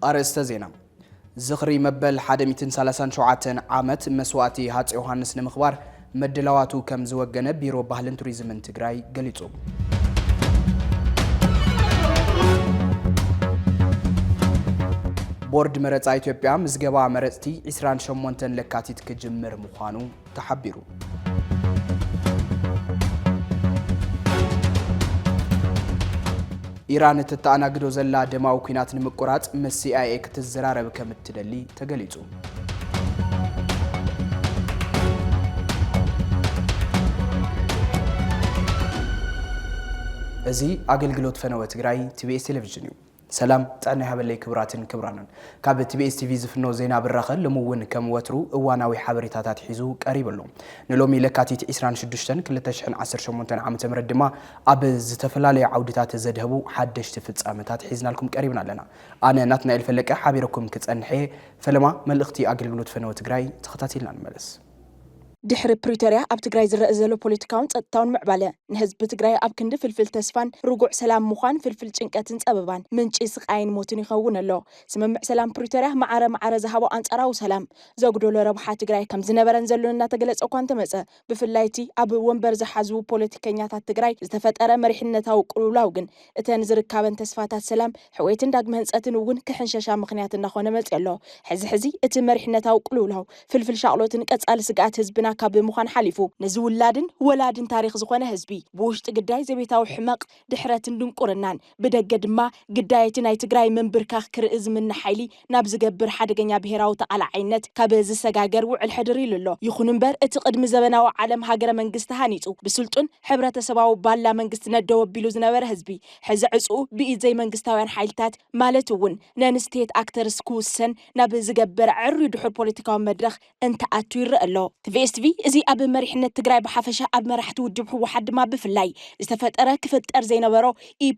أرستا زينا زخري مبل حدميتن سالسان شوعاتن عامت مسواتي هاتس يوحانس نمخبار مدلواتو كم زوجنا بيرو بحلن توريزم تجراي قليتو بورد مرت إثيوبيا مزجوا مرتي إسران شمونتن لكاتيت كجمر مخانو تحبيرو إيران تتعناقدو زلا دماو كينات نمقرات من CIA كتزرارب كمتدلي تقليتو أزي أقلقلوت فنوات غراي TBS تلفزيونيو سلام تعني حبلي كبراتن كبرانن كاب TBS TV زفنو زينا بالرخل لمون كم وترو اواناوي حبريتاتات حيزو قريب لهم نلومي لكاتيت إسران شدشتن كلتشحن 10 عامة مردما اب زتفلالي عودتات زدهبو حدش تفصامتات حيزنا لكم قريبنا لنا انا ناتنا الفلقه حبيركم كصنحي فلما ملختي اقلقلوت فنوات غراي تخاتيلنا نملس دحر بريتوريا اب تግራይ ዝረአ ዘሎ ፖለቲካውን ጸጥታውን ምዕባለ ንህዝቢ ትግራይ ኣብ ክንዲ ፍልፍል ተስፋን ርጉዕ ሰላም ምዃን ፍልፍል ጭንቀትን ጸበባን ምንጪ ስቃይን ሞትን ይኸውን ኣሎ ስምምዕ ሰላም ፕሪቶሪያ ማዕረ ዝሃቦ አንጻራዊ ሰላም ዘጉደሎ ረብሓ ትግራይ ከም ዝነበረን ዘሎና ተገለጸ እኳ እንተመጸ ብፍላይቲ ኣብ ወንበር ዝሓዙ ፖለቲከኛታት ትግራይ ዝተፈጠረ መሪሕነታዊ ቅልውላው ግን እተን ዝርከበን ተስፋታት ሰላም ሕወይትን ዳግመ ህንጸትን እውን ክሕንሸሻ ምኽንያት እናኾነ መጽ ኣሎ ሕዚ እቲ መሪሕነታዊ ቅልውላው ፍልፍል ሻቅሎትን ቀጻሊ ስጋት ህዝብና ካብ ምዃን ሓሊፉ ንዝውላድን ወላድን ታሪኽ ዝኾነ ህዝቢ ብውሽጢ ግዳይ ዘቤታዊ ሕመቕ ድሕረትን ድንቁርናን ብደገ ድማ ግዳይቲ ናይ ትግራይ መንብርካኽ ክርእ ዝምነ ሓይሊ ናብ ዝገብር ሓደገኛ ብሄራዊ ተቓላዓይነት ካብ ዝሰጋገር ውዕል ሕድር ኢሉ ኣሎ ይኹን እምበር እቲ ቅድሚ ዘበናዊ ዓለም ሃገረ መንግስቲ ሃኒፁ ብስልጡን ሕብረተሰባዊ ባላ መንግስቲ ነደወ ቢሉ ዝነበረ ህዝቢ ሕዚ ዕፁ ብኢድ ዘይ መንግስታውያን ሓይልታት ማለት እውን ነንስቴት ኣክተርስ ክውሰን ናብ ዝገበር ዕሩይ ድሑር ፖለቲካዊ መድረኽ እንተኣቱ ይረአ ኣሎ TBS እዚ ኣብ መሪሕነት ትግራይ ብሓፈሻ ኣብ መራሕቲ ውድብ ሕወሓት ድማ ብፍላይ ዝተፈጠረ ክፍጠር ዘይነበሮ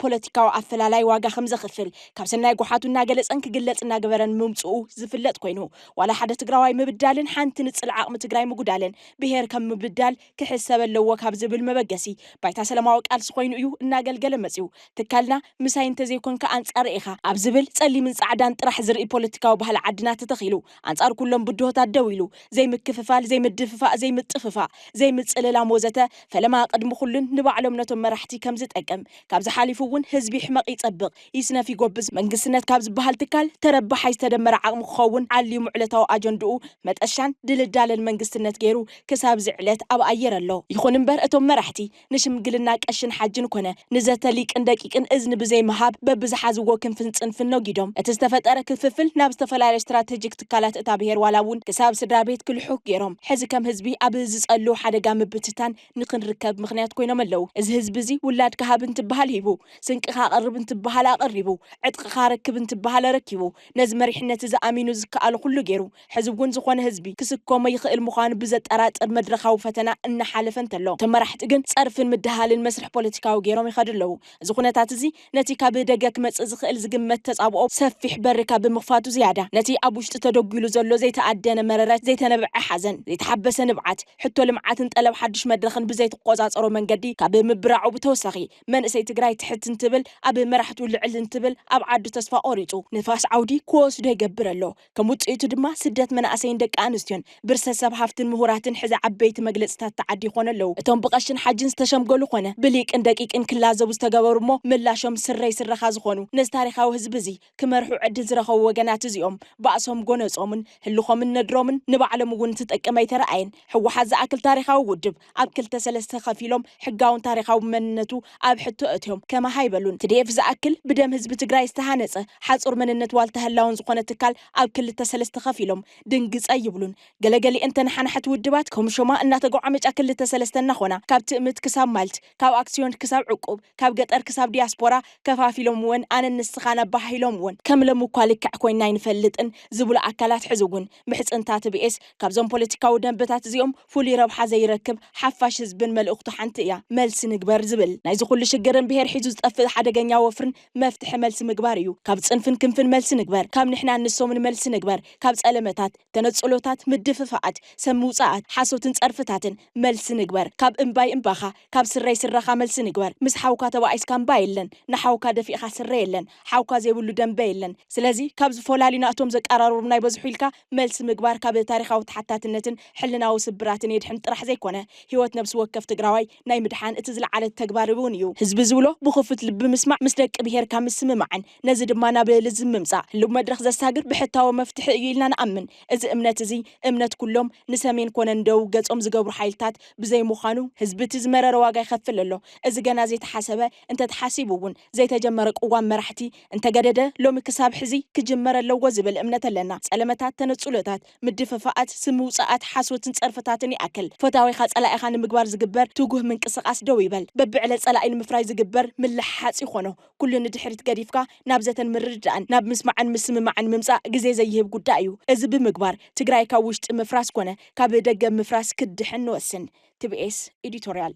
ፖለቲካዊ ኣፈላላይ ዋጋ ከም ዘኽፍል ካብ ሰናይ ጎሓቱ እናገለጸን ክግለጽ እናገበረን ምምጽኡ ዝፍለጥ ኮይኑ ዋላ ሓደ ትግራዋይ ምብዳልን ሓንቲ ንጽል ዓቕሚ ትግራይ ምጉዳልን ብሄር ከም ምብዳል ክሕሰብ ኣለዎ ካብ ዝብል መበገሲ ባይታ ሰላማዊ ቃልሲ ኮይኑ እዩ እናገልገለ መጽኡ ትካልና ምሳይ እንተዘይኮንካ አንጻር ኢኻ ኣብ ዝብል ጸሊምን ጻዕዳን ጥራሕ ዝርኢ ፖለቲካዊ ባህሊ ዓድና ተተኺሉ አንጻር ኩሎም ብድሆታት ደው ኢሉ ዘይምክፍፋል ዘይምድፍፋ ዘይምጥፍፋ ዘይምጽልላ ሞዘተ ፈለማ ቅድሚ ኩሉን ንባዕሎም ነቶም መራሕቲ ከም ዝጠቅም ካብ ዝሓሊፉ እውን ህዝቢ ሕመቕ ይጸብቕ ይስነፍ ይጎብዝ መንግስትነት ካብ ዝበሃል ትካል ተረባሓይ ዝተደመረ ዓቕሚ ክኸውን ዓልዩ ሙዕለታዊ ኣጀንድኡ መጠሻን ድልዳለን መንግስትነት ገይሩ ክሳብ ዝዕለት ኣብ ኣየር ኣሎ ይኹን እምበር እቶም መራሕቲ ንሽምግልና ቀሽን ሓጅን ኮነ ንዘተ ሊቅን ደቂቅን እዝኒ ብዘይ መሃብ በብዝሓዝዎ ክንፍን ጽንፍን ነጊዶም እቲ ዝተፈጠረ ክፍፍል ናብ ዝተፈላለዩ ስትራቴጂክ ትካላት እታ ብሄር ዋላ እውን ክሳብ ስድራ ቤት ክልሑቅ ገይሮም ሕዚ ከም ህዝቢ ኣብ ዝጸሉ ሓደጋ ምብትታን ንኽንርከብ ምኽንያት ኮይኖም ኣለዉ እዚ ህዝቢ እዚ ውላድ ካሃብ እንትበሃል ሂቡ ስንቅኻ ቀርብ እንትበሃል ኣቐሪቡ ዕጥቅኻ ረክብ እንትበሃል ረኪቡ ነዚ መሪሕነት ዝኣሚኑ ዝከኣል ኩሉ ገይሩ ሕዚ እውን ዝኾነ ህዝቢ ክስኮመ ይኽእል ምዃኑ ብዘጠራጥር መድረኻዊ ፈተና እናሓለፈ እንተሎ ተመራሕቲ ግን ጸርፍን ምድሃልን መስርሕ ፖለቲካዊ ገይሮም ይኸዱ ኣለዉ እዚ ኩነታት እዚ ነቲ ካብ ደገ ክመጽእ ዝኽእል ዝግመት ተጻብኦ ሰፊሕ በሪ ካብ ምኽፋቱ ዝያዳ ነቲ ኣብ ውሽጢ ተደጊሉ ዘሎ ዘይተኣደነ መረረት ዘይተነብዐ ሓዘን ዘይተሓበሰ ንብዓት ሕቶ ልምዓትን ጠለብ ሓድሽ መድረኽን ብዘይ ተቆጻጸሮ መንገዲ ካብ ምብራዑ ብተወሳኺ መንእሰይ ትግራይ ትሕት እንትብል ኣብ መራሕቱ ልዕል እንትብል ኣብ ዓዱ ተስፋ ቆሪጹ ንፋስ ዓውዲ ክወስዶ ይገብር ኣሎ ከም ውጽኢቱ ድማ ስደት መናእሰይን ደቂ ኣንስትዮን ብርሰሰብ ሃፍትን ምሁራትን ሕዚ ዓበይቲ መግለጽታት ተዓዲ ይኾኑ ኣለዉ እቶም ብቐሽን ሓጅን ዝተሸምገሉ ኾነ ብሊቅን ደቂቅን ክላዘቡ ዝተገበሩ እሞ ምላሾም ስረይ ስረኻ ዝኾኑ ነዚ ታሪኻዊ ህዝቢ እዚ ክመርሑ ዕድል ዝረኸቡ ወገናት እዚኦም ባእሶም ጎነጾምን ህልኾምን ነድሮምን ንባዕሎም እውን ትጠቅመ ኣይተረኣየን ሕወሓት ዝኣክል ታሪኻዊ ውድብ ኣብ 2-3 ከፊሎም ሕጋውን ታሪኻዊ መንነቱ ኣብ ሕቶ እትዮም ከማ ሃይበሉን TDF ዝኣክል ብደም ህዝቢ ትግራይ ዝተሃነጸ ሓጹር መንነት ዋልታ ህላውን ዝኾነ ትካል ኣብ 2-3 ከፊሎም ድንግጸ ይብሉን ገለገሊ እንተንሓንሐት ውድባት ከምሾማ እናተጓዓመጫ 2-3 እናኾና ካብ ትእምት ክሳብ ማልት ካብ ኣክሲዮን ክሳብ ዕቁብ ካብ ገጠር ክሳብ ዲያስፖራ ከፋፊሎም እውን ኣነ ንስኻና ባሂሎም እውን ከምለም እኳ ልክዕ ኮይና ይንፈልጥን ዝብሉ ኣካላት ሕዚ እውን ምሕጽንታ TBS ካብዞም ፖለቲካዊ ደንብታት ኩነታት እዚኦም ፍሉይ ረብሓ ዘይረክብ ሓፋሽ ህዝብን መልእኽቱ ሓንቲ እያ መልሲ ንግበር ዝብል ናይ ዝኩሉ ሽግርን ብሄር ሒዙ ዝጠፍእ ሓደገኛ ወፍርን መፍትሒ መልሲ ምግባር እዩ ካብ ፅንፍን ክንፍን መልሲ ንግበር ካብ ንሕና ንሶምን መልሲ ንግበር ካብ ጸለመታት ተነጽሎታት ምድፍፋዓት ሰምውጻኣት ሓሶትን ጸርፍታትን መልሲ ንግበር ካብ እምባይ እምባኻ ካብ ስረይ ስረኻ መልሲ ንግበር ምስ ሓውካ ተባኢስካ እምባ የለን ንሓውካ ደፊእኻ ስረ የለን ሓውካ ዘይብሉ ደንበ የለን ስለዚ ካብ ዝፈላሊና እቶም ዘቀራርቡ ናይ በዝሑ ኢልካ መልሲ ምግባር ካብ ታሪኻዊ ተሓታትነትን ሕልናዊ ስብራትን የድሕን ጥራሕ ዘይኮነ ህይወት ነብሲ ወከፍ ትግራዋይ ናይ ምድሓን እቲ ዝለዓለ ተግባር እውን እዩ ህዝቢ ዝብሎ ብኽፉት ልቢ ምስማዕ ምስ ደቂ ብሄርካ ምስምማዕን ነዚ ድማ ናብ ልዝ ምምጻእ ህልው መድረኽ ዘሳግር ብሕታዊ መፍትሒ እዩ ኢልና ንኣምን እዚ እምነት እዚ እምነት ኩሎም ንሰሜን ኮነ እንደው ገጾም ዝገብሩ ሓይልታት ብዘይ ምዃኑ ህዝቢ እቲ ዝመረረ ዋጋ ይኸፍል ኣሎ እዚ ገና ዘይተሓሰበ እንተተሓሲቡ እውን ዘይተጀመረ ቅዋም መራሕቲ እንተገደደ ሎሚ ክሳብ ሕዚ ክጅመር ኣለዎ ዝብል እምነት ኣለና ጸለመታት ተነጽሎታት ምድፍፋዓት ስምውጻኣት ሓሶትን ጸርፍታትን ይኣክል ፈታዊኻ ጸላኢኻ ንምግባር ዝግበር ትጉህ ምንቅስቓስ ደው ይበል በብዕለ ጸላኢ ንምፍራይ ዝግበር ምልሕሓጽ ይኾኖ ኩሉ ንድሕሪት ገዲፍካ ናብ ዘተን ምርድዳእን ናብ ምስማዕን ምስምማዕን ምምጻእ ግዜ ዘይህብ ጉዳይ እዩ እዚ ብምግባር ትግራይ ካብ ውሽጢ ምፍራስ ኮነ ካብ ደገ ምፍራስ ክድሕን ንወስን TBS ኤዲቶሪያል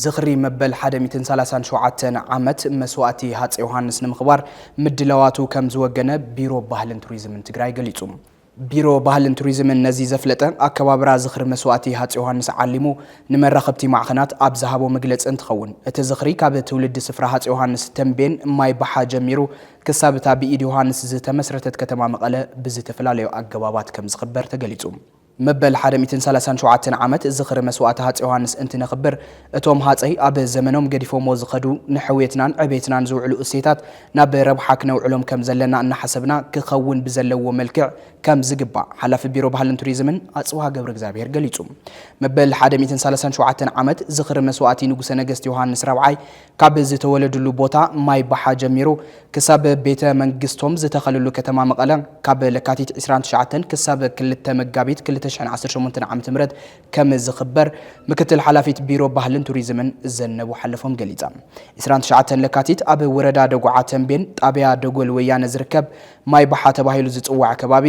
ዝኽሪ መበል 137 ዓመት መስዋእቲ ሃፀይ ዮሃንስ ንምኽባር ምድለዋቱ ከም ዝወገነ ቢሮ ባህልን ቱሪዝምን ትግራይ ገሊጹ ቢሮ ባህልን ቱሪዝምን ነዚ ዘፍለጠ ኣከባብራ ዝኽሪ መስዋእቲ ሃፀይ ዮሃንስ ዓሊሙ ንመራኸብቲ ማዕኸናት ኣብ ዝሃቦ መግለፂ እንትኸውን እቲ ዝኽሪ ካብ ትውልዲ ስፍራ ሃፀይ ዮሃንስ ተንቤን ማይ ባሓ ጀሚሩ ክሳብ እታ ብኢድ ዮሃንስ ዝተመስረተት ከተማ መቐለ ብዝተፈላለዩ ኣገባባት ከም ዝኽበር ተገሊጹ መበል 137 ዓመት ዝኽሪ መስዋእቲ ሃፀይ ዮሃንስ እንትነኽብር እቶም ሃፀይ ኣብ ዘመኖም ገዲፎሞ ዝኸዱ ንሕውየትናን ዕቤትናን ዝውዕሉ እሴታት ናብ ረብሓ ክነውዕሎም ከም ዘለና እናሓሰብና ክኸውን ብዘለዎ መልክዕ ከም ዝግባእ ሓላፊ ቢሮ ባህልን ቱሪዝምን ኣጽዋሃ ገብረ እግዚአብሔር ገሊጹ መበል 137 ዓመት ዝኽሪ መስዋእቲ ንጉሰ ነገስት ዮሃንስ ራብዓይ ካብ ዝተወለድሉ ቦታ ማይ ባሓ ጀሚሩ ክሳብ ቤተ መንግስቶም ዝተኸለሉ ከተማ መቐለ ካብ ለካቲት 29 ክሳብ 2 መጋቢት 2018 ዓመተ ምህረት ከም ዝኽበር ምክትል ሓላፊት ቢሮ ባህልን ቱሪዝምን ዘነቡ ሓለፎም ገሊጻ 29 ለካቲት ኣብ ወረዳ ደጉዓ ተንቤን ጣብያ ደጎል ወያነ ዝርከብ ማይ ባሓ ተባሂሉ ዝጽዋዕ ከባቢ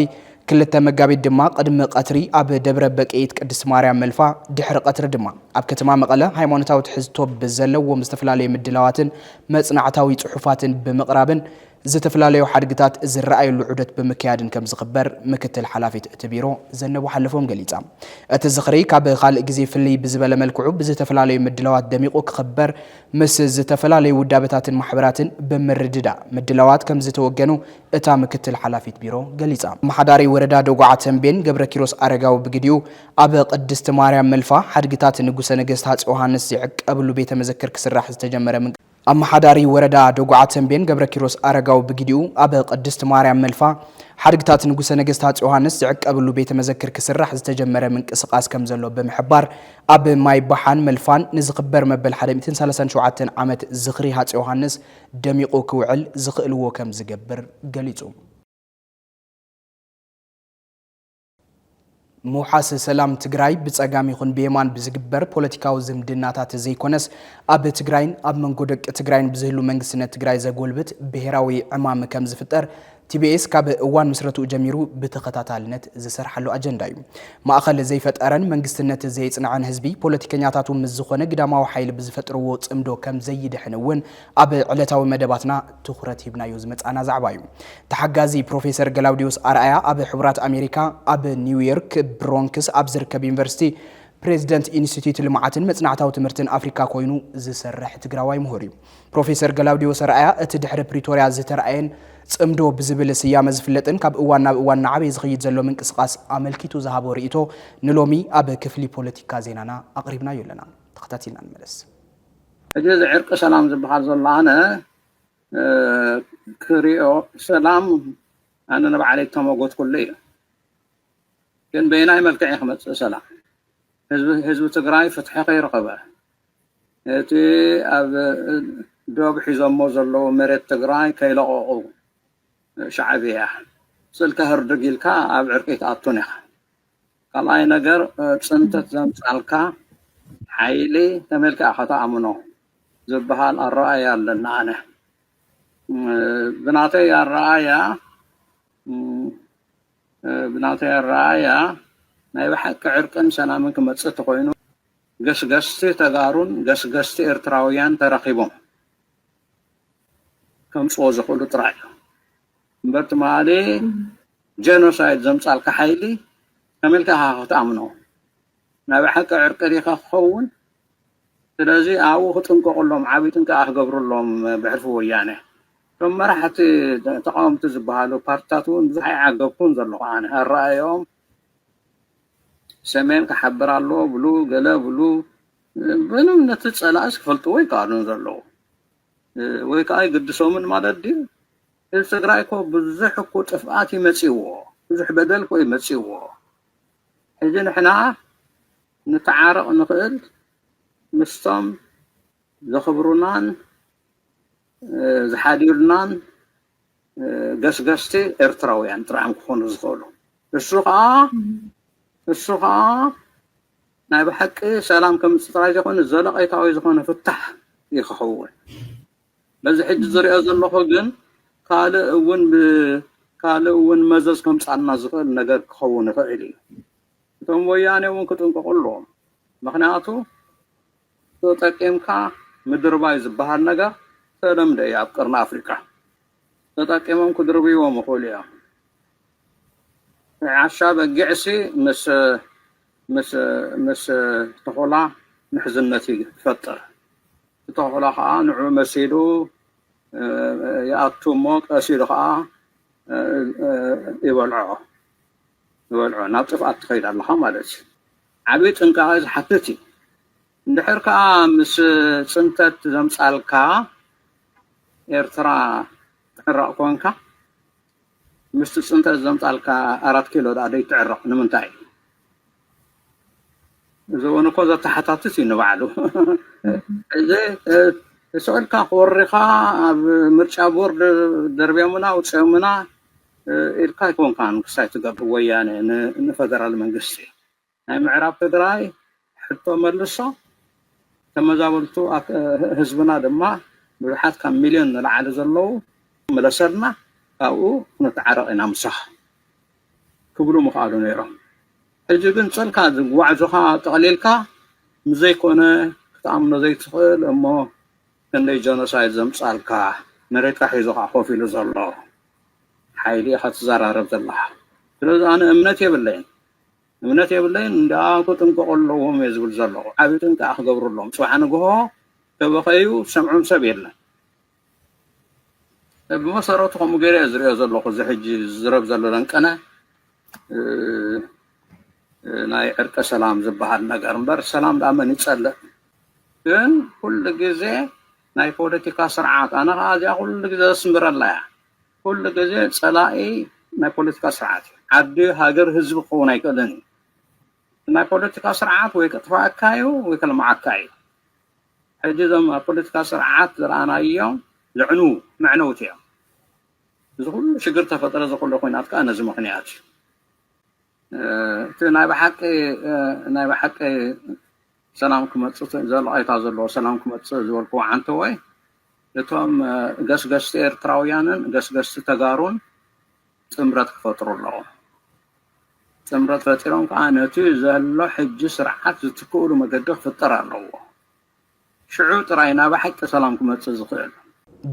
ክልተ መጋቢት ድማ ቅድሚ ቀትሪ ኣብ ደብረ በቀይት ቅድስት ማርያም መልፋ ድሕሪ ቀትሪ ድማ ኣብ ከተማ መቐለ ሃይማኖታዊ ትሕዝቶ ብዘለዎም ዝተፈላለዩ ምድላዋትን መጽናዕታዊ ጽሑፋትን ብምቕራብን ዝተፈላላዩ ሓድግታት ዝረኣየሉ ዑደት ብምክያድን ከም ዝኽበር ምክትል ሓላፊት እቲ ቢሮ ዘነቡ ሓለፎም ገሊጻ እቲ ዝኽሪ ካብ ካልእ ግዜ ፍልይ ብዝበለ መልክዑ ብዝተፈላላዩ ምድላዋት ደሚቑ ክኽበር ምስ ዝተፈላላዩ ውዳበታትን ማሕበራትን ብምርድዳእ ምድላዋት ከም ዝተወገኑ እታ ምክትል ሓላፊት ቢሮ ገሊጻ ማሕዳሪ ወረዳ ደጉዓ ተንቤን ገብረ ኪሮስ አረጋው ብግዲኡ ኣብ ቅድስት ማርያም መልፋ ሓድግታት ንጉሰ ነገስት ሃፀይ ዮሃንስ ይዕቀብሉ ቤተ መዘክር ክስራሕ ዝተጀመረ ኣመሓዳሪ ወረዳ ደጉዓ ተንቤን ገብረ ኪሮስ አረጋው ብግዲኡ ኣብ ቅድስት ማርያም መልፋ ሓድግታት ንጉሰ ነገስት ሃፀይ ዮሃንስ ዝዕቀብሉ ቤተ መዘክር ክስራሕ ዝተጀመረ ምንቅስቓስ ከም ዘሎ ብምሕባር ኣብ ማይ ባሓን መልፋን ንዝኽበር መበል 137 ዓመት ዝኽሪ ሃፀይ ዮሃንስ ደሚቑ ክውዕል ዝኽእልዎ ከም ዝገብር ገሊጹ ሙሓስ ሰላም ትግራይ ብጸጋም ይኹን ብየማን ብዝግበር ፖለቲካዊ ዝምድናታት ዘይኮነስ ኣብ ትግራይን ኣብ መንጎ ደቂ ትግራይን ብዝህሉ መንግስትነት ትግራይ ዘጎልብት ብሄራዊ ዕማም ከም ዝፍጠር TBS ካብ እዋን ምስረቱ ጀሚሩ ብተኸታታልነት ዝሰርሓሉ አጀንዳ እዩ ማእኸል ዘይፈጠረን መንግስትነት ዘይጽንዓን ህዝቢ ፖለቲከኛታቱ ምስ ዝኾነ ግዳማዊ ሓይል ብዝፈጥርዎ ጽምዶ ከም ዘይድሕን እውን ኣብ ዕለታዊ መደባትና ትኹረት ሂብናዮ ዝመጻና ዛዕባ እዩ ተሓጋዚ ፕሮፌሰር ገላውዲዮስ አርአያ ኣብ ሕቡራት አሜሪካ ኣብ ኒውዮርክ ብሮንክስ ኣብ ዝርከብ ዩኒቨርሲቲ ፕሬዚደንት ኢንስቲትዩት ልምዓትን መጽናዕታዊ ትምህርትን አፍሪካ ኮይኑ ዝሰርሕ ትግራዋይ ምሁር እዩ ፕሮፌሰር ገላውዲዮስ አርአያ እቲ ድሕሪ ፕሪቶሪያ ዝተረኣየን ጽምዶ ብዝብል ስያመ ዝፍለጥን ካብ እዋን ናብ እዋን ዓበይ ዝኽይድ ዘሎ ምንቅስቓስ ኣመልኪቱ ዝሃቦ ርእይቶ ንሎሚ ኣብ ክፍሊ ፖለቲካ ዜናና ኣቕሪብናዮ ኣለና ተኸታቲልና ንመለስ እዚ ዕርቂ ሰላም ዝበሃል ዘሎ ኣነ ክሪኦ ሰላም ኣነ ንባዕለይ ተመጎት ኩሉ እዩ ግን በይናይ መልክዕ ክመጽእ ሰላም ህዝቢ ትግራይ ፍትሒ ከይረኸበ እቲ ኣብ ዶብ ሒዞሞ ዘለዉ መሬት ትግራይ ከይለቐቑ ሻዕብያ ስልከ ህርድግ ኢልካ ኣብ ዕርቂ ተኣቱን ኢኻ ካልኣይ ነገር ፅንተት ዘምፃልካ ሓይሊ ተመልክዕ ከተኣምኖ ዝበሃል ኣረኣያ ኣለና ኣነ ብናተይ ኣረኣያ ናይ ብሓቂ ዕርቅን ሰላምን ክመጽእ ተኮይኑ ገስገስቲ ተጋሩን ገስገስቲ ኤርትራውያን ተረኺቦም ከምጽኦ ዝኽእሉ ጥራይ እምበር ትማሊ ጀኖሳይድ ዘምጻልካ ሓይሊ ከመልካ ክትኣምኖ ናይ ብሓቂ ዕርቂ ዲኻ ክኸውን ስለዚ ኣብኡ ክጥንቀቕሎም ዓብዪ ጥንቃቐ ክገብሩሎም ብሕልፊ ወያነ እቶም መራሕቲ ተቃወምቲ ዝበሃሉ ፓርቲታት እውን ብዙሕ ይዓገብኩን ዘለኹ ኣነ ኣረኣዮም ሰሜን ክሓብር ኣለዎ ብሉ ገለ ብሉ ምንም ነቲ ፀላእስ ክፈልጥዎ ይከኣሉን ዘለዉ ወይ ከዓ ይግድሶምን ማለት ድዩ እዚ ትግራይ እኮ ብዙሕ እኮ ጥፍኣት ይመፂዎ ብዙሕ በደል እኮ ይመፂዎ ሕጂ ንሕና ንተዓረቕ ንኽእል ምስቶም ዘኽብሩናን ዝሓዲሉናን ገስገስቲ ኤርትራውያን ጥራኦም ክኾኑ ዝኽእሉ እሱ ከዓ ናይ ብሓቂ ሰላም ከምፅእ ጥራይ ዘይኮነ ዘለቐይታዊ ዝኾነ ፍታሕ ይክኸውን በዚ ሕጂ ዝሪኦ ዘለኹ ግን ካልእ እውን መዘዝ ከምፃልና ዝኽእል ነገር ክኸውን ይኽእል እዩ እቶም ወያነ እውን ክጥንቀቑሎም ምክንያቱ ተጠቂምካ ምድርባይ ዝበሃል ነገር ተለምደ እዩ ኣብ ቅርኒ ኣፍሪካ ተጠቂሞም ክድርብይዎም ይኽእሉ እዮም ዓሻ በጊዕሲ ምስ ተኾላ ምሕዝነት ይፈጥር ተኾላ ከዓ ንዑ መሲሉ يأتو موك أسير خا يبلعه ناطف أتخيل الله خمالش عبيت إنك عايز حتتي دحرك مس سنتت زمسالكا إرترا تعرق كونكا مس سنتت زمسالكا 4 كيلو دادي تعرق نمنتاي زونه كذا تحتاتي نبعلو زي سؤالك خورخا مرشا بورد دربيمنا وتسمنا الكا يكون كان سايت قبل ويانا نفدرال منقسي معراب تدراي حتى ملصا كما زاولتو حزبنا دما بحات كم مليون العدد زلو ملسرنا او نتعرقنا مصح كبرو مخالو نيرو اجبن صلكا وعزوها تقليلكا مزي كونه تعامل زي تخيل اما كندي جنوسايد زمصالكا مريتكا حيزوها خوفيلو زلو حيلي ختصرارب زلها ስለዚህ انا እምነት የብለኝ እንዳው ተንቆቆለውም የዝብል ዘለው አብይትን ካኽገብሩሎም ጽዋዕንጎ ተበኸዩ ሰምዑም ሰብ የለን በመሰረቱ ከም ገሬ ዝሪዮ ዘለኹ ዝሕጂ ዝረብ ዘለለን ቀነ ናይ ዕርቀ ሰላም ዝበሃል ነገር እምበር ሰላም ዳመን ይጸልእ ግን ሁሉ ጊዜ ናይ ፖለቲካ ስርዓት ኣነ ኣዚያ ሁሉ ጊዜ ስምረላ ሁሉ ጊዜ ጸላኢ ናይ ፖለቲካ ስርዓት ዓዲ ሃገር ህዝብ ክኸውን ኣይክእልን ናይ ፖለቲካ ስርዓት ወይ ከጥፋእካዩ ወይ ከልማዓካዩ ሕጂ ዞም ፖለቲካ ስርዓት ዝረኣናዮም ዝዕኑ መዕነውት እዮም እዚ ኩሉ ሽግር ተፈጠረ ዝኩሉ ኮይናት ከዓ ነዚ ምክንያት እቲ ናይ ብሓቂ ሰላም ክመጽእ ዘለኣይታ ዘለዎ ሰላም ክመጽእ ዝበልኩ ዓንተ ወይ እቶም ገስገስቲ ኤርትራውያንን ገስገስቲ ተጋሩን ጥምረት ክፈጥሩ ኣለዎም ጥምረት ፈጢሮም ከዓ ነቲ ዘሎ ሕጂ ስርዓት ዝትክእሉ መገዲ ክፍጠር ኣለዎ ሽዑ ጥራይ ናብ ሓቂ ሰላም ክመጽእ ዝኽእል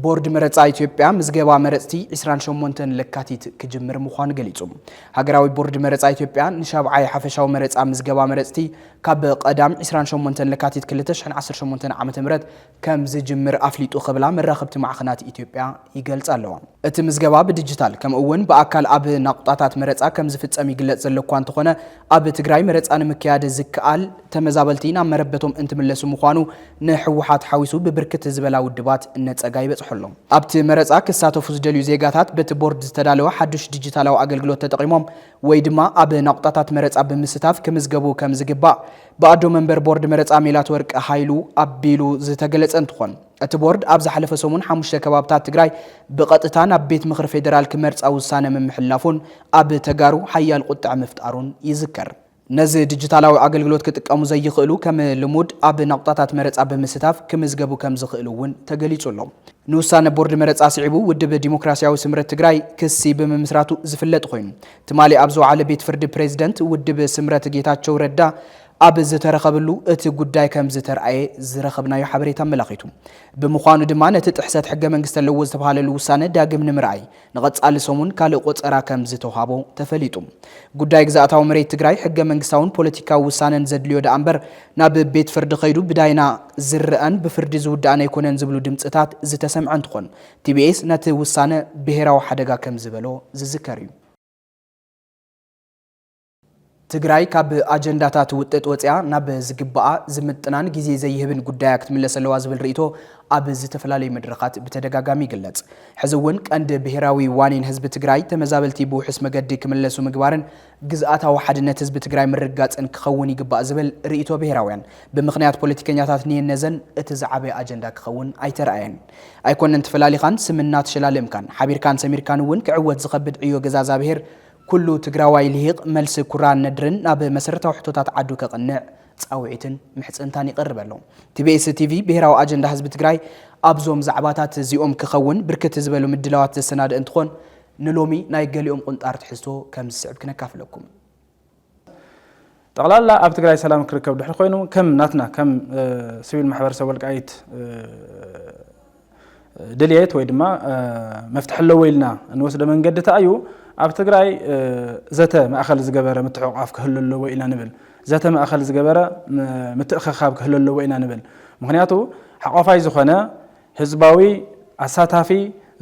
ቦርድ መረጻ ኢትዮጵያ ምዝገባ መረጽቲ 28 ለካቲት ክጅምር ምዃኑ ገሊጹ ሃገራዊ ቦርድ መረጻ ኢትዮጵያ ንሻብዓይ ሓፈሻዊ መረጻ ምዝገባ መረጽቲ ካብ ቀዳም 28 ለካቲት 2018 ዓመተ ምህረት ከም ዝጅምር ኣፍሊጡ ኸብላ መራኸብቲ ማዕኸናት ኢትዮጵያ ይገልጽ ኣለዋ እቲ ምዝገባ ብዲጂታል ከምኡውን በኣካል ኣብ ናቁጣታት መረጻ ከም ዝፍጸም ይግለጽ ዘለኳ እንተኾነ ኣብ ትግራይ መረጻ ንምክያድ ዝከኣል ተመዛበልቲ ናብ መረበቶም እንትምለሱ ምዃኑ ንሕወሓት ሓዊሱ ብብርክት ዝበላ ውድባት ነጸጋይ በጽሕሎም ኣብቲ መረጻ ክሳተፉ ዝደልዩ ዜጋታት በቲ ቦርድ ዝተዳለወ ሓዱሽ ዲጂታላዊ ኣገልግሎት ተጠቒሞም ወይ ድማ ኣብ ናቁጣታት መረጻ ብምስታፍ ክምዝገቡ ከም ዝግባእ በኣዶ መንበር ቦርድ መረጻ ሜላት ወርቂ ሃይሉ ኣቢሉ ዝተገለጸ እንትኾን እቲ ቦርድ ኣብ ዝሓለፈ ሰሙን 5 ከባብታት ትግራይ ብቐጥታ ናብ ቤት ምክሪ ፌደራል ክመርጻ ውሳነ ምምሕላፉን ኣብ ተጋሩ ሓያል ቁጥዕ ምፍጣሩን ይዝከር ነዚ ዲጂታላዊ አገልግሎት ክጥቀሙ ዘይኽእሉ ከም ልሙድ ኣብ ናቁጣታት መረፃ ብምስታፍ ክምዝገቡ ከም ዝኽእሉ እውን ተገሊጹሎም ንውሳነ ቦርድ መረፃ ስዒቡ ውድብ ዲሞክራሲያዊ ስምረት ትግራይ ክሲ ብምምስራቱ ዝፍለጥ ኮይኑ ትማሊ ኣብ ዝወዓለ ቤት ፍርዲ ፕሬዝደንት ውድብ ስምረት ጌታቸው ረዳ ኣብ ዝተረኸብሉ እቲ ጉዳይ ከም ዝተርኣየ ዝረኸብናዮ ሓበሬታ መላኺቱ ብምዃኑ ድማ ነቲ ጥሕሰት ሕገ መንግስቲ ኣለዎ ዝተባሃለሉ ውሳነ ዳግም ንምርኣይ ንቐጻሊ ሰሙን ካልእ ቆፀራ ከም ዝተውሃቦ ተፈሊጡ ጉዳይ ግዛእታዊ መሬት ትግራይ ሕገ መንግስታውን ፖለቲካዊ ውሳነን ዘድልዮ ዳ እምበር ናብ ቤት ፍርዲ ኸይዱ ብዳይና ዝርአን ብፍርዲ ዝውዳእን ኣይኮነን ዝብሉ ድምፅታት ዝተሰምዐ እንትኾን ቲቢኤስ ነቲ ውሳነ ብሄራዊ ሓደጋ ከም ዝበሎ ዝዝከር እዩ ትግራይ ካብ አጀንዳታት ውጥጥ ወፅያ ናብ ዝግባኣ ዝምጥናን ግዜ ዘይህብን ጉዳይ ክትምለስ ኣለዋ ዝብል ርእይቶ ኣብ ዝተፈላለዩ መድረኻት ብተደጋጋሚ ይግለጽ ሕዚ እውን ቀንዲ ብሄራዊ ዋኒን ህዝቢ ትግራይ ተመዛበልቲ ብውሕስ መገዲ ክምለሱ ምግባርን ግዝኣታዊ ሓድነት ህዝቢ ትግራይ ምርጋፅን ክኸውን ይግባእ ዝብል ርእይቶ ብሄራውያን ብምኽንያት ፖለቲከኛታት ንየነዘን እቲ ዝዓበየ አጀንዳ ክኸውን ኣይተረኣየን ኣይኮነን ተፈላሊኻን ስምና ተሸላለምካን ሓቢርካን ሰሚርካን እውን ክዕወት ዝኸብድ ዕዮ ገዛዛ ብሄር ኩሉ ትግራዋይ ልሂቕ መልሲ ኩራን ነድርን ናብ መሰረታዊ ሕቶታት ዓዱ ከቕንዕ ፃውዒትን ምሕፅንታን ይቐርብ ኣሎ ቲቢኤስ ቲቪ ብሄራዊ አጀንዳ ህዝቢ ትግራይ ኣብዞም ዛዕባታት እዚኦም ክኸውን ብርክት ዝበሉ ምድላዋት ዘሰናድእ እንትኾን ንሎሚ ናይ ገሊኦም ቁንጣር ትሕዝቶ ከም ዝስዕብ ክነካፍለኩም ጠቕላላ ኣብ ትግራይ ሰላም ክርከብ ድሕሪ ኮይኑ ከም ናትና ከም ሲቪል ማሕበረሰብ ወልቃይት ድልየት ወይ ድማ መፍትሕ ኣለዎ ኢልና እንወስደ መንገዲ ተኣዩ ኣብ ትግራይ ዘተ ማእኸል ዝገበረ ምትሕቑቃፍ ክህሉ ኣለዎ ኢልና ንብል ዘተ ማእኸል ዝገበረ ምትእኽኻብ ክህሉ ኣለዎ ኢና ንብል ምክንያቱ ሓቆፋይ ዝኾነ ህዝባዊ ኣሳታፊ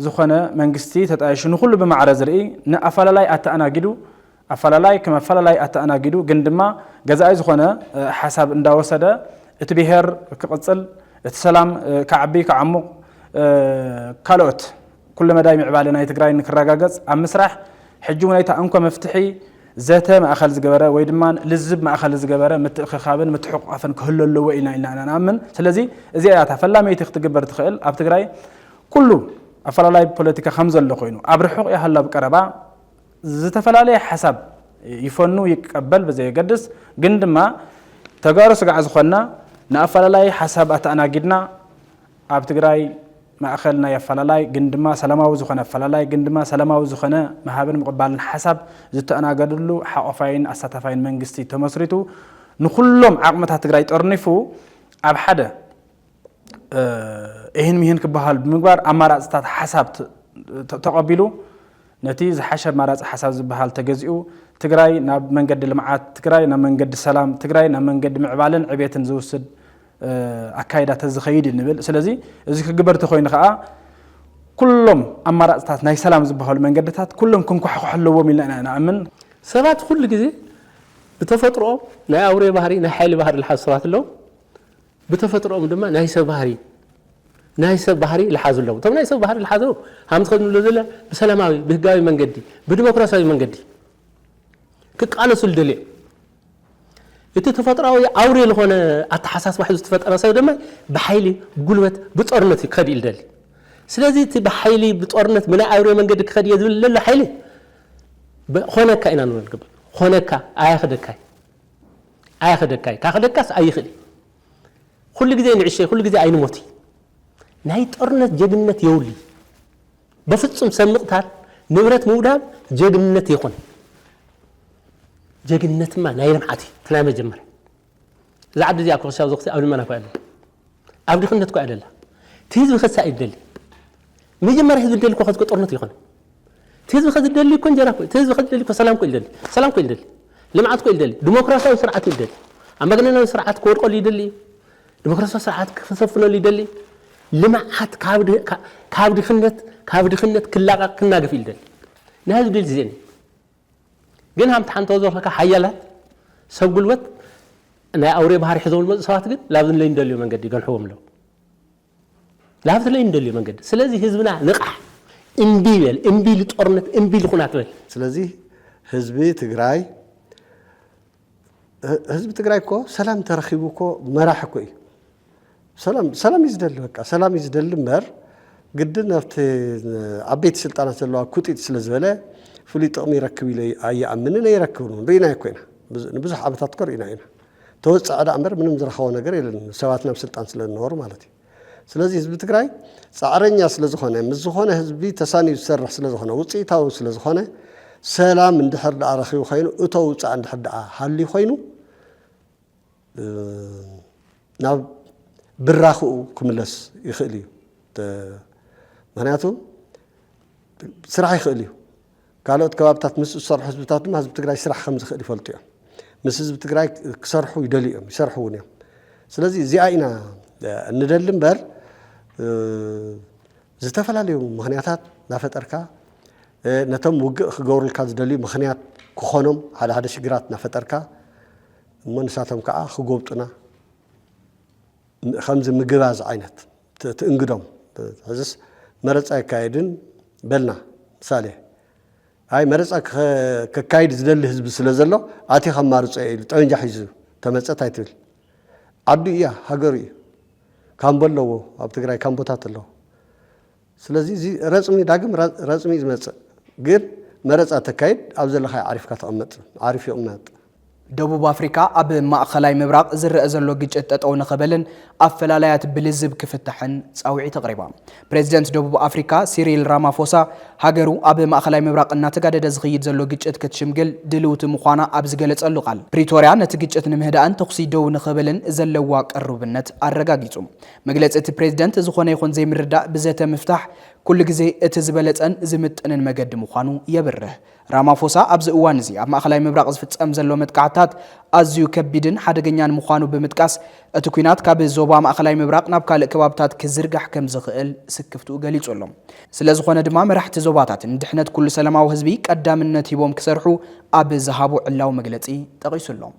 ዝኾነ መንግስቲ ተጣይሹ ንኹሉ ብማዕረ ዝርኢ ንኣፈላላይ ኣተኣናጊዱ ኣፈላላይ ከም ኣፈላላይ ኣተኣናጊዱ ግን ድማ ገዛኢ ዝኾነ ሓሳብ እንዳወሰደ እቲ ብሄር ክቕፅል እቲ ሰላም ክዓቢ ክዓሙቕ ካልኦት ኩሉ መዳይ ምዕባለ ናይ ትግራይ ንክረጋገጽ ኣብ ምስራሕ ሕጂ ሁኔታ እንኳ መፍትሒ ዘተ ማእኸል ዝገበረ ወይ ድማ ልዝብ ማእኸል ዝገበረ ምትእኽኻብን ምትሕቑቃፍን ክህሉ ኣለዎ ኢልና ንኣምን ስለዚ እዚኣ ተፈላመይቲ ክትግበር ትኽእል ኣብ ትግራይ ኩሉ ኣፈላላይ ፖለቲካ ከም ዘሎ ኮይኑ ኣብ ርሑቕ ያህላ ብቀረባ ዝተፈላለየ ሓሳብ ይፈኑ ይቀበል በዘየገድስ ግን ድማ ተጋሩ ስጋዕ ዝኾና ንኣፈላላይ ሓሳብ ኣተኣናጊድና ኣብ ትግራይ ማእኸል ናይ ኣፈላላይ ግን ድማ ሰላማዊ ዝኾነ ኣፈላላይ ግን ድማ ሰላማዊ ዝኾነ መሃብን ምቕባልን ሓሳብ ዝተኣናገድሉ ሓቆፋይን ኣሳታፋይን መንግስቲ ተመስሪቱ ንኩሎም ዓቕምታት ትግራይ ጠርኒፉ ኣብ ሓደ ይህን ሚህን ክበሃል ብምግባር ኣማራፅታት ሓሳብ ተቐቢሉ ነቲ ዝሓሸ ኣማራፂ ሓሳብ ዝበሃል ተገዚኡ ትግራይ ናብ መንገዲ ልምዓት ትግራይ ናብ መንገዲ ሰላም ትግራይ ናብ መንገዲ ምዕባልን ዕቤትን ዝውስድ ኣካይዳት ዝኸይድ ንብል ስለዚ እዚ ክግበር ተኾይኑ ከዓ ኩሎም ኣማራፅታት ናይ ሰላም ዝበሃሉ መንገድታት ኩሎም ክንኳሕኩሕ ኣለዎም ኢልና ንኣምን ሰባት ኩሉ ግዜ ብተፈጥሮኦም ናይ ኣውሬ ባህሪ ናይ ሓይሊ ባህሪ ዝሓዙ ሰባት ኣለዉ ብተፈጥሮኦም ድማ ናይ ሰብ ባህሪ ዝሓዙ ኣለዉ እቶም ናይ ሰብ ባህሪ ዝሓዙ ሃም ትኸድንሎ ዘለ ብሰላማዊ ብህጋዊ መንገዲ ብዲሞክራሲያዊ መንገዲ ክቃለሱ ልደልዮ እቲ ተፈጥራዊ ኣውሬ ዝኾነ ኣተሓሳስባ ሒዙ ዝተፈጠረ ሰብ ድማ ብሓይሊ ጉልበት ብጦርነት ክኸድ ይልደሊ ስለዚ እቲ ብሓይሊ ብጦርነት ብናይ ኣውሬ መንገዲ ክኸድ እየ ዝብል ዘሎ ሓይሊ ኾነካ ኢና ንብል ግበር ኾነካ ኣያኸደካይ ካኸደካስ ኣይኽእል ኩሉ ግዜ ንዕሸ ኩሉ ግዜ ኣይንሞት ናይ ጦርነት ጀግንነት የውሊ በፍጹም ሰብ ምቕታል ንብረት ምውዳብ ጀግንነት ይኹን ጀግንነት ማ ናይ ልምዓት ትናይ መጀመር ዛዕድ እዚኣ ክኸሻብ ዘኽሲ ኣብ ልመና ኮይለ ኣብ ድኽነት ኮ ኣይደላ ትህዝቢ ክሳእ ይደሊ መጀመርያ ህዝቢ ደሊ ኮ ኸዝኮ ጦርነት ይኹን ትህዝቢ ከዝደሊ ኮ እንጀራ ኮ ትህዝቢ ከዝደሊ ኮ ሰላም ኮ ይደሊ ሰላም ኮ ይደሊ ልምዓት ኮ ይደሊ ዲሞክራሲያዊ ስርዓት ይደሊ ኣምባገነናዊ ስርዓት ክወድቀሉ ይደሊ ዲሞክራሲያዊ ስርዓት ክሰፍነሉ ይደሊ ልምዓት ካብ ድኽነት ክላቐቅ ክናገፍ ይደሊ ናይ ህዝቢ ደሊ ዜኒ ግን ሃምቲ ሓንተ ወዘርካ ሓያላት ሰብ ጉልበት ናይ ኣውሬ ባህሪ ሒዞም ዝመፁ ሰባት ግን ላብዚ ለይ እንደልዮ መንገዲ ይገንሕዎም ኣለዉ ላብዚ ለይ እንደልዮ መንገዲ ስለዚ ህዝብና ንቓሕ እምቢ ይበል እምቢ ልጦርነት እምቢ ልኹናት በል ስለዚ ህዝቢ ትግራይ እኮ ሰላም ተረኺቡ እኮ መራሒ እኮ እዩ ሰላም ይዝደሊ በቃ ሰላም ይዝደሊ እምበር ግድን ኣብቲ ዓበይቲ ስልጣናት ዘለዋ ኩጢት ስለ ዝበለ ፍሉይ ጥቕሚ ይረክብ ኢለ ኣይኣምንን ኣይረክብን ርኢና ይኮይና ብዙሕ ዓመታት ቆሪና ኢና ተወፅእ ዕዳ እምበር ምንም ዝረኸቦ ነገር የለን ሰባትና ብስልጣን ስለዝነበሩ ማለት እዩ ስለዚ ህዝቢ ትግራይ ፃዕረኛ ስለዝኾነ ምስ ዝኾነ ህዝቢ ተሳኒዩ ዝሰርሕ ስለዝኾነ ውፅኢታዊ ስለዝኾነ ሰላም እንድሕር ዳኣ ረኺቡ ኮይኑ እቶ ውፃእ እንድሕር ዳኣ ሃልዩ ኮይኑ ናብ ብራኽኡ ክምለስ ይኽእል እዩ ምክንያቱ ስራሕ ይኽእል እዩ ካልኦት ከባብታት ምስ ዝሰርሑ ህዝብታት ድማ ህዝቢ ትግራይ ስራሕ ከም ዝኽእል ይፈልጡ እዮም ምስ ህዝቢ ትግራይ ክሰርሑ ይደልዩ እዮም ይሰርሑ እውን እዮም ስለዚ እዚኣ ኢና እንደሊ እምበር ዝተፈላለዩ ምክንያታት ናፈጠርካ ነቶም ውግእ ክገብሩልካ ዝደልዩ ምክንያት ክኾኖም ሓደ ሓደ ሽግራት ናፈጠርካ እሞ ንሳቶም ከዓ ክጎብጡና ከምዚ ምግባዝ ዓይነት ትእንግዶም ሕዝስ መረፃ ይካየድን በልና ምሳሌ አይ መረፃ ከካይድ ዝደሊ ህዝቢ ስለ ዘሎ ኣቲ ከማርፆ ኢሉ ጠመንጃ ሒዙ ተመፀት ኣይትብል ዓዱ እያ ሃገሩ እዩ ካምቦ ኣለዎ ኣብ ትግራይ ካምቦታት ኣለዎ ስለዚ ረፅሚ ዳግም ረፅሚ ዝመፅእ ግን መረፃ ተካይድ ኣብ ዘለኻይ ዓሪፍካ ተቐመጥ ዓሪፍ ይቕመጥ ደቡብ አፍሪካ ኣብ ማእኸላይ ምብራቅ ዝረአ ዘሎ ግጭት ጠጠው ንኸበልን ኣፈላላያት ብልዝብ ክፍታሕን ፃውዒት ኣቕሪባ ፕሬዚደንት ደቡብ አፍሪካ ሲሪል ራማፎሳ ሃገሩ ኣብ ማእኸላይ ምብራቅ እናተጋደደ ዝኽይድ ዘሎ ግጭት ክትሽምግል ድልውቲ ምዃና ኣብ ዝገለጸሉ ቃል ፕሪቶርያ ነቲ ግጭት ንምህዳእን ተኽሲ ደው ንኸበልን ዘለዋ ቀርብነት ኣረጋጊጹ መግለፂ እቲ ፕሬዚደንት ዝኾነ ይኹን ዘይምርዳእ ብዘተ ምፍታሕ ኩሉ ግዜ እቲ ዝበለፀን ዝምጥንን መገዲ ምዃኑ የብርህ ራማፎሳ ኣብዚ እዋን እዚ ኣብ ማእኸላይ ምብራቅ ዝፍጸም ዘሎ መጥቃዕታት ኣዝዩ ከቢድን ሓደገኛን ምዃኑ ብምጥቃስ እቲ ኩናት ካብ ዞባ ማእኸላይ ምብራቅ ናብ ካልእ ከባብታት ክዝርጋሕ ከም ዝኽእል ስክፍትኡ ገሊጹ ኣሎ ስለዝኾነ ድማ መራሕቲ ዞባታት ንድሕነት ኩሉ ሰላማዊ ህዝቢ ቀዳምነት ሂቦም ክሰርሑ ኣብ ዝሃቡ ዕላው መግለፂ ጠቒሱሎም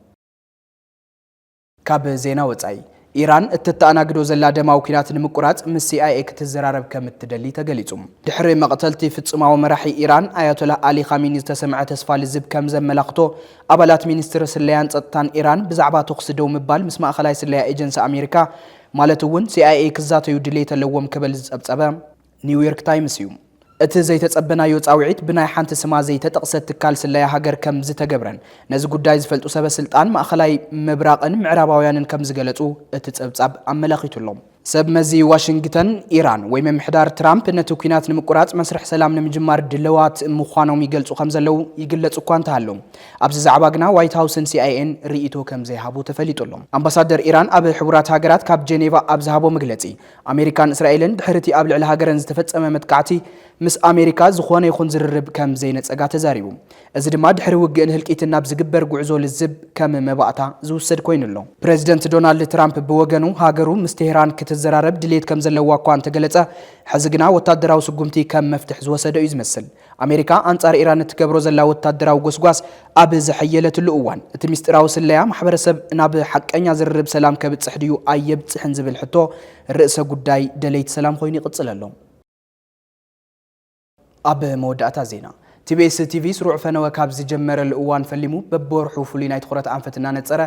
ካብ ዜና ወፃኢ ኢራን እትተኣናግዶ ዘላ ደማዊ ኩናት ንምቁራጽ ምስ CIA ክትዘራረብ ከም እትደሊ ተገሊጹ ድሕሪ መቕተልቲ ፍጹማዊ መራሒ ኢራን አያቶላ አሊ ኻሜኒ ዝተሰምዐ ተስፋ ልዝብ ከም ዘመላኽቶ ኣባላት ሚኒስትሪ ስለያን ጸጥታን ኢራን ብዛዕባ ተኽሲ ደው ምባል ምስ ማእኸላይ ስለያ ኤጀንሲ ኣሜሪካ ማለት እውን CIA ክዛተዩ ድሌት ኣለዎም ክብል ዝጸብጸበ ኒውዮርክ ታይምስ እዩ እቲ ዘይተጸበናዮ ጻውዒት ብናይ ሓንቲ ስማ ዘይተጠቕሰት ትካል ስለያ ሃገር ከም ዝተገብረን ነዚ ጉዳይ ዝፈልጡ ሰበስልጣን ማእኸላይ ምብራቕን ምዕራባውያንን ከም ዝገለጹ እቲ ጸብጻብ ኣመላኺቱሎም ሰብ መዚ ዋሽንግተን ኢራን ወይ ምምሕዳር ትራምፕ ነቲ ኩናት ንምቁራጽ መስርሕ ሰላም ንምጅማር ድለዋት ምዃኖም ይገልጹ ከም ዘለው ይግለጹ እኳ እንተሃለዉ ኣብዚ ዛዕባ ግና ዋይት ሃውስን CIAን ርእይቶ ከም ዘይሃቡ ተፈሊጡሎም ኣምባሳደር ኢራን ኣብ ሕቡራት ሃገራት ካብ ጄኔቫ ኣብ ዝሃቦ መግለጺ ኣሜሪካን እስራኤልን ድሕርቲ ኣብ ልዕሊ ሃገረን ዝተፈጸመ መጥቃዕቲ ምስ ኣሜሪካ ዝኾነ ይኹን ዝርርብ ከም ዘይነጸጋ ተዛሪቡ እዚ ድማ ድሕሪ ውግእን ህልቂትን ናብ ዝግበር ጉዕዞ ልዝብ ከም መባእታ ዝውሰድ ኮይኑሎ ፕሬዚደንት ዶናልድ ትራምፕ ብወገኑ ሃገሩ ምስ ቴህራን ክትዘራረብ ድሌት ከም ዘለዋ እኳ እንተገለጸ ሕዚ ግና ወታደራዊ ስጉምቲ ከም መፍትሕ ዝወሰደ እዩ ዝመስል ኣሜሪካ ኣንጻር ኢራን እትገብሮ ዘላ ወታደራዊ ጎስጓስ ኣብ ዝሐየለትሉ እዋን እቲ ምስጢራዊ ስለያ ማሕበረሰብ ናብ ሓቀኛ ዝርርብ ሰላም ከብጽሕ ድዩ ኣየብጽሕን ዝብል ሕቶ ርእሰ ጉዳይ ደለይቲ ሰላም ኮይኑ ይቕጽል ኣሎ ኣብ መወዳእታ ዜና TBS TV ስሩዕ ፈነወ ካብ ዝጀመረ ልእዋን ፈሊሙ በቦርሑ ፍሉይ ናይ ትኹረት ኣንፈትና ነጸረ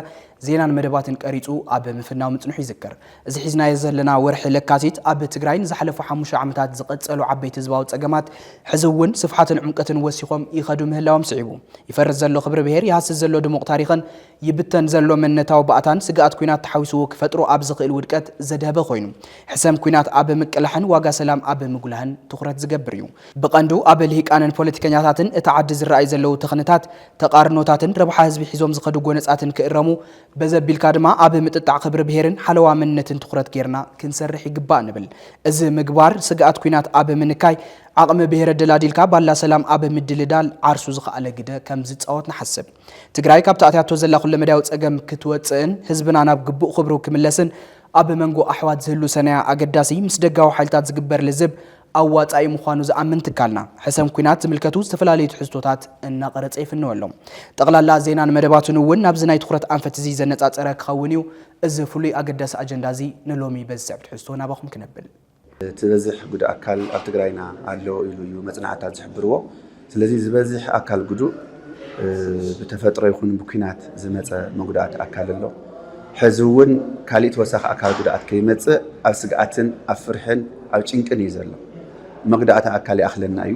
ዜናን መደባትን ቀሪጹ ኣብ ምፍናው ምጽንሑ ይዝከር እዚ ሒዝናዮ ዘለና ወርሒ ለካቲት ኣብ ትግራይ ንዝሓለፉ 5 ዓመታት ዝቐጸሉ ዓበይቲ ህዝባዊ ጸገማት ሕዚ እውን ስፍሓትን ዕምቀትን ወሲኾም ይኸዱ ምህላዎም ስዒቡ ይፈርስ ዘሎ ክብሪ ብሄር ይሃስስ ዘሎ ድሙቕ ታሪኽን ይብተን ዘሎ መንነታዊ ባእታን ስጋኣት ኩናት ተሓዊስዎ ክፈጥሩ ኣብ ዝኽእል ውድቀት ዘድህበ ኮይኑ ሕሰም ኩናት ኣብ ምቅላሕን ዋጋ ሰላም ኣብ ምጉላህን ትኹረት ዝገብር እዩ ብቐንዱ ኣብ ልሂቃንን ፖለቲከኛታትን እቲ ዓዲ ዝረኣይ ዘለው ተኽንታት ተቃርኖታትን ረብሓ ህዝቢ ሒዞም ዝኸዱ ጎነጻትን ክእረሙ በዘቢልካ ድማ ኣብ ምጥጣዕ ክብሪ ብሄርን ሓለዋ መንነትን ትኹረት ጌርና ክንሰርሕ ይግባእ ንብል እዚ ምግባር ስጋኣት ኩናት ኣብ ምንካይ ዓቕሚ ብሄረ ደላዲልካ ባላ ሰላም ኣብ ምድልዳል ዓርሱ ዝኽኣለ ግደ ከም ዝፃወት ንሓስብ ትግራይ ካብ ተኣትያቶ ዘላ ኩለ መዳያዊ ጸገም ክትወፅእን ህዝብና ናብ ግቡእ ክብሩ ክምለስን ኣብ መንጎ ኣሕዋት ዝህሉ ሰናያ ኣገዳሲ ምስ ደጋዊ ሓይልታት ዝግበር ልዝብ ኣዋጻኢ ምዃኑ ዝኣምን ትካልና ሕሰም ኩናት ዝምልከቱ ዝተፈላለዩ ትሕዝቶታት እናቐረጸ ይፍንወሎም ጠቕላላ ዜናን መደባትን እውን ናብዚ ናይ ትኹረት ኣንፈት እዚ ዘነጻጸረ ክኸውን እዩ እዚ ፍሉይ ኣገዳሲ ኣጀንዳ እዚ ንሎሚ በዝስዕ ትሕዝቶ ናባኹም ክነብል ትበዝሕ ጉዱእ ኣካል ኣብ ትግራይና ኣሎ ኢሉ እዩ መጽናዕታት ዝሕብርዎ ስለዚ ዝበዝሕ ኣካል ጉዱእ ብተፈጥሮ ይኹን ብኩናት ዝመፀ መጉዳእቲ ኣካል ኣሎ ሕዚ እውን ካሊእ ተወሳኺ ኣካል ጉድኣት ከይመፅእ ኣብ ስግኣትን ኣብ ፍርሕን ኣብ ጭንቅን እዩ ዘሎ መጉዳእቲ ኣካል ይኣኽለና እዩ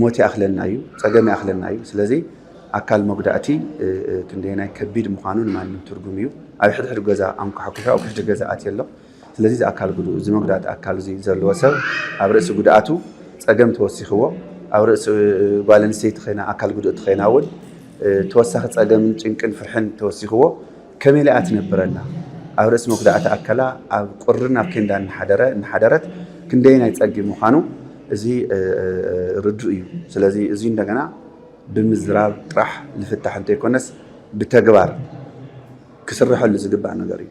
ሞት ይኣኽለና እዩ ፀገም ይኣኽለና እዩ ስለዚ ኣካል መጉዳእቲ ክንደይናይ ከቢድ ምዃኑን ማንም ትርጉም እዩ ኣብ ሕድሕድ ገዛ ኣንኳሕኩሖ ኣብ ሕድሕድ ገዛ ኣትየ ኣሎ ስለዚ እዚ ኣካል ጉዱእ እዚ መጉዳእቲ ኣካል እዚ ዘለዎ ሰብ ኣብ ርእሲ ጉድኣቱ ፀገም ተወሲኽዎ ኣብ ርእሲ ጓል ኣንስተይቲ ኮይና ኣካል ጉዱእቲ ኮይና እውን ተወሳኺ ፀገምን ጭንቅን ፍርሕን ተወሲኽዎ ከመይ ኢላ ትነብረላ ኣብ ርእሲ መጉዳእቲ ኣካላ ኣብ ቁርን ኣብ ኬንዳ እናሓደረት ክንደይናይ ፀጊም ምዃኑ እዚ ርዱእ እዩ ስለዚ እዚ እንደገና ብምዝራብ ጥራሕ ልፍታሕ እንተይኮነስ ብተግባር ክስርሐሉ ዝግባእ ነገር እዩ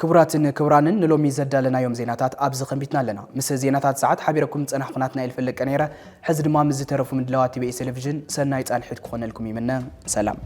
ክቡራትን ክቡራንን ንሎሚ ዘዳለናዮም ዜናታት ኣብዚ ኸንቢትና ኣለና ምስ ዜናታት ሰዓት ሓቢረኩም ፀናሕኩናትና ይልፈለቀ ነይረ ሕዚ ድማ ምስ ዝተረፉ ምድላዋት ቲቢኤስ ቴሌቪዥን ሰናይ ጻልሒት ክኾነልኩም ይምነ ሰላም